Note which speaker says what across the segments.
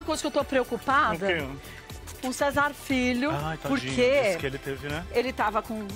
Speaker 1: coisa que eu tô preocupada com o César Filho, porque
Speaker 2: que ele teve, né?
Speaker 1: Ele estava com...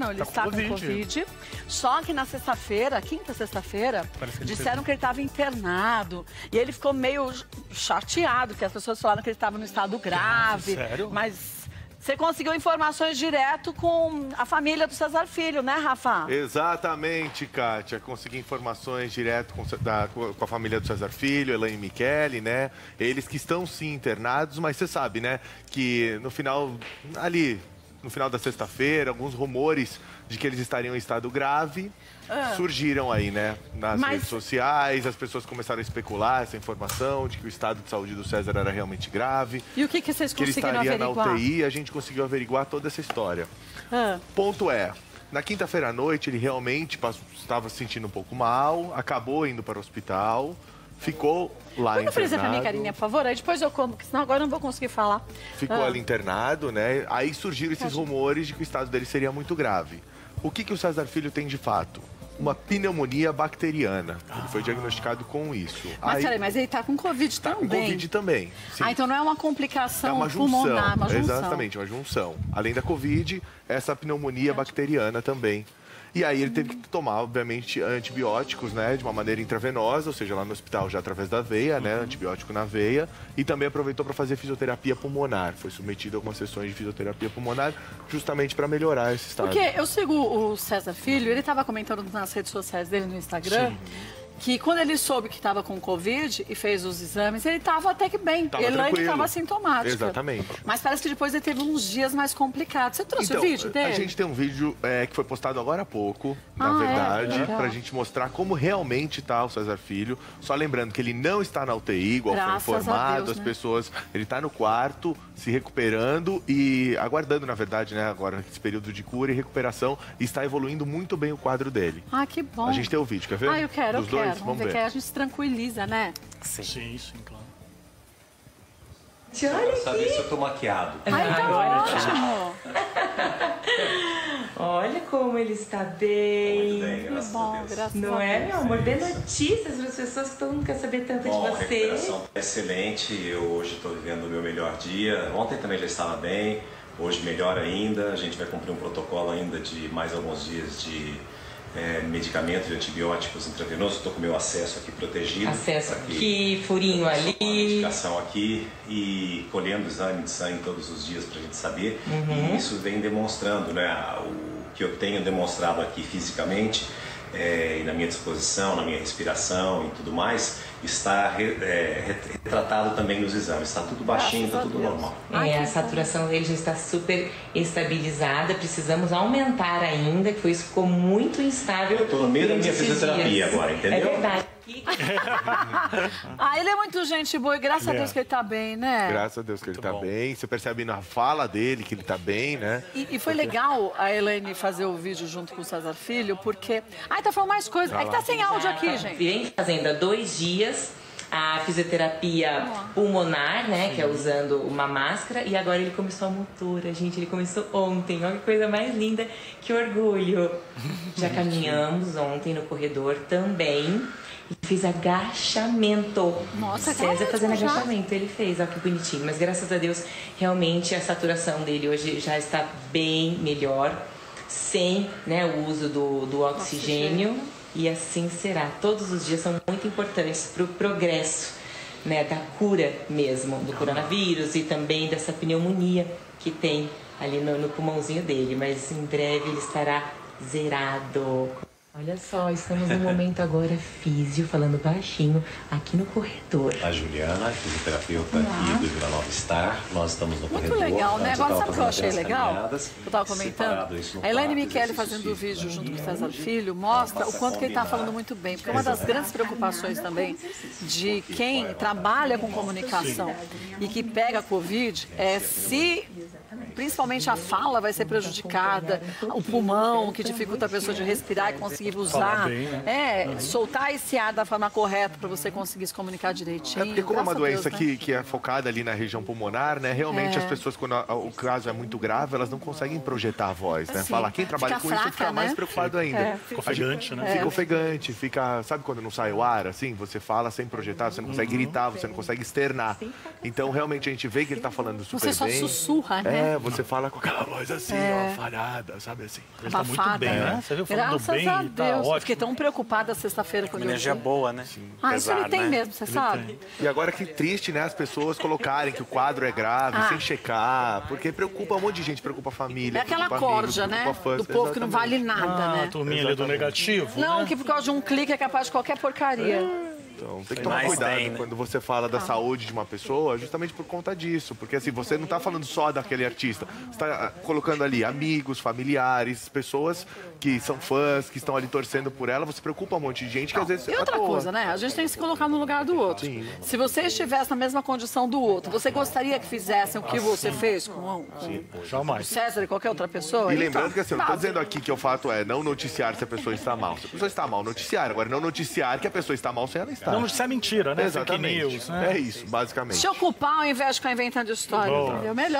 Speaker 1: Ele está com Covid. Só que na sexta-feira, sexta-feira, disseram que ele estava internado. E ele ficou meio chateado, porque as pessoas falaram que ele estava no estado grave.
Speaker 2: Sério?
Speaker 1: Mas... Você conseguiu informações direto com a família do César Filho, né, Rafa?
Speaker 3: Exatamente, Kátia. Consegui informações direto com a família do César Filho, Elaine Michele, né? Eles que estão sim internados, mas você sabe, né? Que no final da sexta-feira, alguns rumores de que eles estariam em estado grave surgiram aí, né? Nas redes sociais, as pessoas começaram a especular essa informação de que o estado de saúde do César era realmente grave.
Speaker 1: E o que vocês conseguiram averiguar?
Speaker 3: Que ele estaria na UTI, a gente conseguiu averiguar toda essa história. Ponto é, na quinta-feira à noite, ele realmente estava se sentindo um pouco mal, acabou indo para o hospital, ficou lá internado.
Speaker 1: Manda oferecer pra mim, Carinha, por favor, aí depois eu como, porque senão agora eu não vou conseguir falar.
Speaker 3: Ficou ali internado, né? Aí surgiram esses rumores de que o estado dele seria muito grave. O que o César Filho tem de fato? Uma pneumonia bacteriana. Ele foi diagnosticado com isso.
Speaker 1: Mas peraí, mas ele tá com Covid também.
Speaker 3: Com Covid também. Sim.
Speaker 1: Então não é uma complicação
Speaker 3: pulmonar,
Speaker 1: uma junção.
Speaker 3: Exatamente, uma junção. Além da Covid, essa pneumonia bacteriana também. E aí ele teve que tomar, obviamente, antibióticos, né, de uma maneira intravenosa, ou seja, lá no hospital já através da veia, né, antibiótico na veia, e também aproveitou para fazer fisioterapia pulmonar. Foi submetido a algumas sessões de fisioterapia pulmonar, justamente para melhorar esse estado.
Speaker 1: Porque eu sigo o César Filho, ele estava comentando nas redes sociais dele, no Instagram, que quando ele soube que estava com Covid e fez os exames, ele estava até que bem. Elaine estava assintomática.
Speaker 3: Exatamente.
Speaker 1: Mas parece que depois ele teve uns dias mais complicados. Você trouxe o vídeo dele?
Speaker 3: A gente tem um vídeo que foi postado agora há pouco, na verdade, pra gente mostrar como realmente está o César Filho. Só lembrando que ele não está na UTI, igual foi informado, as pessoas... Ele está no quarto, se recuperando e aguardando, na verdade, né, agora esse período de cura e recuperação, e está evoluindo muito bem o quadro dele.
Speaker 1: Ah, que bom.
Speaker 3: A gente tem o vídeo, quer ver?
Speaker 1: Ah, eu quero,
Speaker 3: Dos dois?
Speaker 1: Vamos ver que aí a gente se tranquiliza, né?
Speaker 2: Sim, claro.
Speaker 4: Olha saber se eu tô maquiado.
Speaker 1: Ai, tá ótimo.
Speaker 4: Olha como ele está bem.
Speaker 3: Muito bem, graças a Deus.
Speaker 1: Graças
Speaker 4: Não
Speaker 1: a
Speaker 4: é,
Speaker 1: Deus.
Speaker 4: meu amor? Dê notícias para as pessoas que todo mundo quer saber tanto de você.
Speaker 5: A recuperação excelente. Eu hoje estou vivendo o meu melhor dia. Ontem também já estava bem. Hoje melhor ainda. A gente vai cumprir um protocolo ainda de mais alguns dias de medicamentos e antibióticos intravenosos. Estou com o meu acesso aqui protegido.
Speaker 4: Acesso aqui, furinho ali.
Speaker 5: Medicação aqui e colhendo exame de sangue todos os dias para a gente saber. E isso vem demonstrando, né, o que eu tenho demonstrado aqui fisicamente e na minha disposição, na minha respiração e tudo mais, está retratado também nos exames. Está tudo baixinho, está tudo normal.
Speaker 4: A saturação dele já está super estabilizada. Precisamos aumentar ainda, que isso ficou muito instável.
Speaker 5: Eu estou no meio da minha fisioterapia agora, entendeu?
Speaker 4: É verdade.
Speaker 1: Ele é muito gente boa e graças a Deus que ele tá bem, né?
Speaker 3: Graças a Deus que ele tá bem. Você percebe na fala dele que ele tá bem, né?
Speaker 1: E foi legal a Elaine fazer o vídeo junto com o César Filho, porque... Ai, tá falando mais coisa. É que tá sem áudio aqui, gente.
Speaker 4: Vem fazendo há 2 dias a fisioterapia pulmonar, né? Que é usando uma máscara. E agora ele começou a motora, gente. Ele começou ontem. Olha que coisa mais linda. Que orgulho. Já caminhamos ontem no corredor também. E fiz agachamento.
Speaker 1: Nossa,
Speaker 4: César fazendo agachamento, ele fez, olha que bonitinho. Mas graças a Deus, realmente a saturação dele hoje já está bem melhor, sem, né, o uso do oxigênio. E assim será. Todos os dias são muito importantes para o progresso, né, da cura mesmo, do coronavírus e também dessa pneumonia que tem ali no pulmãozinho dele. Mas em breve ele estará zerado. Olha só, estamos no momento agora físio, falando baixinho, aqui no corredor.
Speaker 5: A Juliana, fisioterapeuta aqui do Vila Nova Star. Nós estamos no corredor.
Speaker 1: Muito legal, né? Agora sabe o que eu achei legal?
Speaker 5: Caminhadas,
Speaker 1: Eu tava comentando. A Elaine Michele fazendo o vídeo junto com o César Filho mostra o quanto que ele tá falando muito bem. Porque uma das grandes preocupações também de quem trabalha com comunicação e que pega Covid é se principalmente a fala vai ser prejudicada, o pulmão, que dificulta a pessoa de respirar e conseguir usar.
Speaker 2: Bem, né?
Speaker 1: Soltar esse ar da forma correta para você conseguir se comunicar direitinho.
Speaker 3: Porque como é uma doença
Speaker 1: Deus, né?
Speaker 3: que é focada ali na região pulmonar, né? Realmente as pessoas, quando o caso é muito grave, elas não conseguem projetar a voz, né? Falar, quem trabalha com isso fica mais preocupado ainda.
Speaker 2: Fica ofegante, né?
Speaker 3: Fica ofegante, fica... Sabe quando não sai o ar, assim? Você fala sem projetar, você não consegue gritar, você não consegue externar. Então, realmente, a gente vê que ele tá falando super bem.
Speaker 1: Você só sussurra, né?
Speaker 3: Você fala com aquela voz assim, ó, falhada, sabe assim?
Speaker 2: Ele tá muito bem, né? Você viu falando
Speaker 1: Graças
Speaker 2: bem,
Speaker 1: a
Speaker 2: Deus.
Speaker 1: Deus.
Speaker 2: Tá
Speaker 1: Eu
Speaker 2: ótimo.
Speaker 1: fiquei tão preocupada sexta-feira quando eu vi.
Speaker 6: Energia boa, né?
Speaker 1: Isso ele tem mesmo, você sabe?
Speaker 3: E agora que triste, né? As pessoas colocarem que o quadro é grave, sem checar, porque preocupa um monte de gente, preocupa a família.
Speaker 1: É aquela
Speaker 3: preocupa
Speaker 1: corja,
Speaker 3: amigos,
Speaker 1: né?
Speaker 3: preocupa fãs.
Speaker 1: Do povo que não vale
Speaker 3: Exatamente.
Speaker 1: nada, né?
Speaker 2: A turminha ali do negativo,
Speaker 1: Não,
Speaker 2: né?
Speaker 1: que por causa de um clique é capaz de qualquer porcaria.
Speaker 3: Então, tem que tomar
Speaker 6: Mais
Speaker 3: cuidado
Speaker 6: tem, né?
Speaker 3: quando você fala da saúde de uma pessoa, justamente por conta disso. Porque assim, você não está falando só daquele artista. Você está colocando ali amigos, familiares, pessoas que são fãs, que estão ali torcendo por ela. Você preocupa um monte de gente que às vezes...
Speaker 1: E outra coisa, né? A gente tem que se colocar no lugar do outro. Se você estivesse na mesma condição do outro, você gostaria que fizessem o que você fez com o
Speaker 2: Jamais.
Speaker 1: César e qualquer outra pessoa?
Speaker 3: E lembrando
Speaker 1: Então,
Speaker 3: que assim, eu não estou dizendo aqui que o fato é não noticiar se a pessoa está mal. Se a pessoa está mal, noticiar. Agora, não noticiar que a pessoa está mal sem ela estar.
Speaker 2: Não notícia é mentira, né? Fake
Speaker 3: Exatamente.
Speaker 2: news, né?
Speaker 3: É isso, basicamente.
Speaker 1: se ocupar ao invés de ficar inventando história,
Speaker 2: Boa.
Speaker 1: entendeu? Melhor.